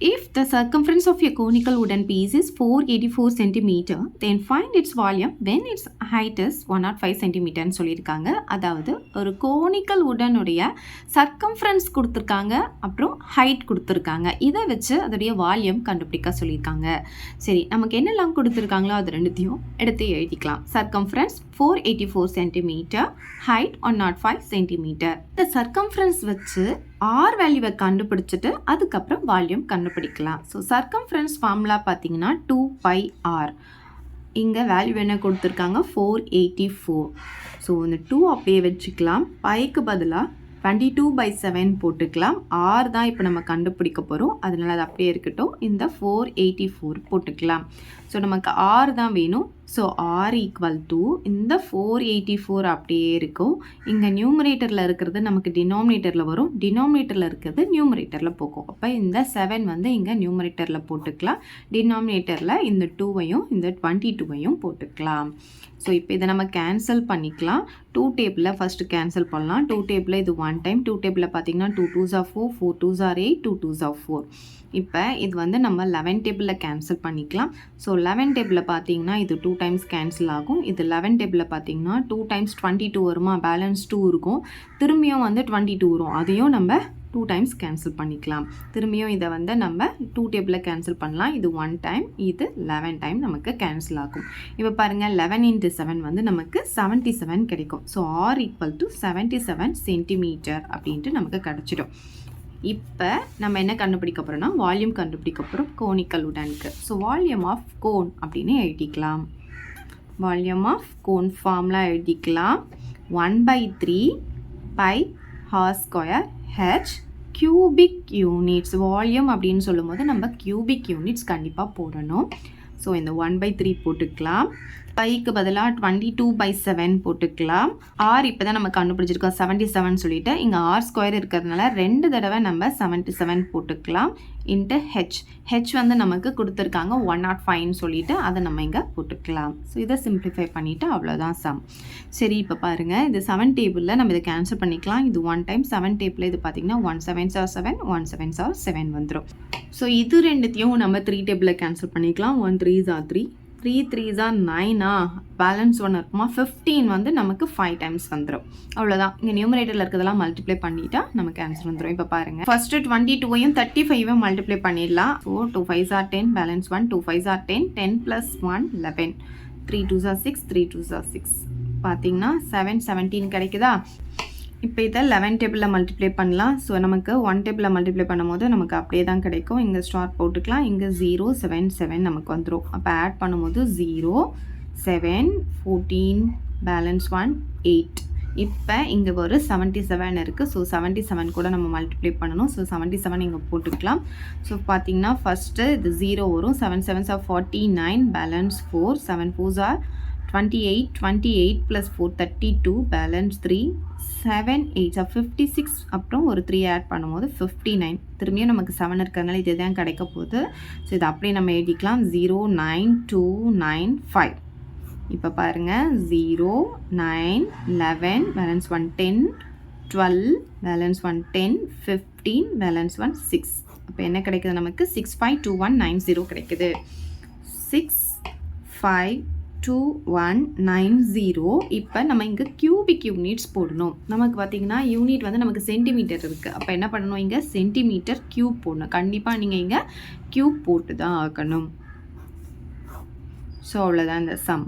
If the circumference of a conical wooden piece is 484 cm, then find its volume when its height is 105 cm ன்னு சொல்லியிருக்காங்க. அதாவது ஒரு conical உடனுடைய circumference கொடுத்துருக்காங்க, அப்புறம் height கொடுத்துருக்காங்க. இதை வச்சு அதோடைய வால்யூம் கண்டுபிடிக்க சொல்லியிருக்காங்க. சரி, நமக்கு என்னெல்லாம் கொடுத்துருக்காங்களோ அது ரெண்டுத்தையும் எடுத்து எழுதிக்கலாம். Circumference 484 cm, height 105 cm. இந்த சர்க்கம்ஃபரன்ஸ் வச்சு ஆர் வேல்யூவை கண்டுபிடிச்சிட்டு அதுக்கப்புறம் வால்யூம் கண்டுபிடிக்கலாம். ஸோ சர்க்கம்ஃபரன்ஸ் ஃபார்முலா பார்த்தீங்கன்னா 2πr. இங்கே வேல்யூ என்ன கொடுத்துருக்காங்க 484. ஸோ இந்த 2 அப்படியே வச்சுக்கலாம். பைக்கு பதிலாக 22/7 போட்டுக்கலாம். ஆர் தான் இப்போ நம்ம கண்டுபிடிக்க போகிறோம், அதனால் அது அப்படியே இருக்கட்டும். இந்த 484 போட்டுக்கலாம். ஸோ நமக்கு ஆர் தான் வேணும். ஸோ ஆர் ஈக்குவல் டு இந்த 484 அப்படியே இருக்கும். இங்கே நியூமரேட்டரில் இருக்கிறது நமக்கு டினாமினேட்டரில் வரும், டினாமினேட்டரில் இருக்கிறது நியூமரேட்டரில் போகும். அப்போ இந்த 7 வந்து இங்கே நியூமரேட்டரில் போட்டுக்கலாம். டினாமினேட்டரில் இந்த 2வையும் இந்த 22வையும் போட்டுக்கலாம். ஸோ இப்போ இதை நம்ம கேன்சல் பண்ணிக்கலாம். 2 டேபிளில் ஃபஸ்ட்டு கேன்சல் பண்ணலாம். 2 டேபிளில் இது 1 டைம். 2 டேபிளில் பார்த்தீங்கன்னா 2 2s are 4, 4 2s are 8, 2 2s are 4. இப்போ இது வந்து நம்ம 11 டேபிளில் கேன்சல் பண்ணிக்கலாம். ஸோ 11 டேபிளில் பார்த்தீங்கன்னா இது 2 டைம்ஸ் கேன்சல் ஆகும். இது 11 டேபிளில் பார்த்தீங்கன்னா 2 டைம்ஸ் 22 வருமா, பேலன்ஸ் 2 இருக்கும். திரும்பியும் வந்து 22 வரும், அதையும் நம்ம 2 டைம்ஸ் கேன்சல் பண்ணிக்கலாம். திரும்பியும் இதை வந்து நம்ம 2 டேபிளில் கேன்சல் பண்ணலாம். இது 1 டைம், இது 11 டைம் நமக்கு கேன்சல் ஆகும். இப்போ பாருங்கள் 11 × 7 வந்து நமக்கு 77 கிடைக்கும். So R equal to 77 centimetre அப்படின்ட்டு நமக்கு கிடச்சிடும். இப்போ நம்ம என்ன கண்டுபிடிக்க போகிறோம்னா வால்யூம் கண்டுபிடிக்க போகிறோம் கோனிக்கல் உடனுக்கு. ஸோ வால்யூம் ஆஃப் கோன் அப்படின்னு எழுதிக்கலாம். வால்யூம் ஆஃப் கோன் ஃபார்முலா எழுதிக்கலாம். 1/3 pi r² h cubic units. Volume அப்படின்னு சொல்லும்போது நம்ம கியூபிக் யூனிட்ஸ் கண்டிப்பாக போடணும். ஸோ இந்த 1/3 போட்டுக்கலாம். பைக்கு பதிலாக 22/7 போட்டுக்கலாம். ஆர் இப்போ தான் நம்ம கண்டுபிடிச்சிருக்கோம் 77 சொல்லிட்டு. இங்கே r² இருக்கிறதுனால 2 தடவை நம்ம 77 போட்டுக்கலாம். இன்ட்டு ஹெச் வந்து நமக்கு கொடுத்துருக்காங்க 105ன்னு சொல்லிட்டு அதை நம்ம இங்கே போட்டுக்கலாம். ஸோ இதை சிம்பிளிஃபை பண்ணிவிட்டு அவ்வளோதான் சம். சரி, இப்போ பாருங்கள் இது 7 டேபிளில் நம்ம இதை கேன்சல் பண்ணிக்கலாம். இது 1 டைம். 7 டேபிளில் இது பார்த்திங்கன்னா 1 7s are 7, 1 7s are 7 வந்துடும். ஸோ இது ரெண்டுத்தையும் நம்ம 3 டேபிளில் கேன்சல் பண்ணிக்கலாம். 1 3s are 3, 3 3s are 9. Balance 1 இருக்குமா, 15 வந்து நமக்கு 5 டைம்ஸ் வந்துடும். அவ்வளோதான். இங்கே நியூமரேட்டரில் இருக்கிறதெல்லாம் மல்டிப்ளை பண்ணிட்டா நமக்கு ஆன்சர் வந்துடும். இப்போ பாருங்கள் ஃபஸ்ட்டு 22வையும் 35வையும் மல்டிப்ளை பண்ணிடலாம். So 2 5s are 10, balance 1, 2 5s are 10, 10 + 1 11, 3 2s are 6, 3 2s are 6. பார்த்தீங்கன்னா 7 17 கிடைக்குதா. இப்போ இதை 11 டேபிளில் மல்டிப்ளை பண்ணலாம். ஸோ நமக்கு 1 டேபிளில் மல்டிப்ளை பண்ணும்போது நமக்கு அப்படியே தான் கிடைக்கும். இங்கே ஸ்டார் போட்டுக்கலாம். இங்கே 0 7 7 நமக்கு வந்துடும். அப்போ ஆட் பண்ணும்போது 0 7 14, பேலன்ஸ் 1 8. இப்போ இங்கே ஒரு 77 இருக்குது. ஸோ 77 கூட நம்ம மல்டிப்ளை பண்ணணும். ஸோ 77 இங்கே போட்டுக்கலாம். ஸோ பார்த்தீங்கன்னா ஃபஸ்ட்டு இது 0 வரும். 7 7s are 49, balance 4, 7 4s are 28, 28 + 4 32, balance 3, 7 8s are 56. அப்புறம் ஒரு 3 ஆட் பண்ணும்போது 59. திரும்பியும் நமக்கு 7 இருக்கிறதுனால இது தான் கிடைக்க போகுது. ஸோ இது அப்படியே நம்ம எழுதிக்கலாம். 0 9 2 9 5. இப்போ பாருங்கள் 0 9 11, பேலன்ஸ் 1 10, 12, பேலன்ஸ் 1 10, 15, பேலன்ஸ் 1 6. அப்போ என்ன கிடைக்குது நமக்கு 652190 கிடைக்குது. 652190. இப்போ நம்ம இங்கே கியூபிக் யூனிட்ஸ் போடணும். நமக்கு பார்த்திங்கன்னா யூனிட் வந்து நமக்கு சென்டிமீட்டர் இருக்குது. அப்போ என்ன பண்ணணும், இங்கே சென்டிமீட்டர் க்யூப் போடணும். கண்டிப்பாக நீங்கள் இங்கே க்யூப் போட்டு தான் ஆக்கணும். ஸோ அவ்வளோதான் இந்த சம்.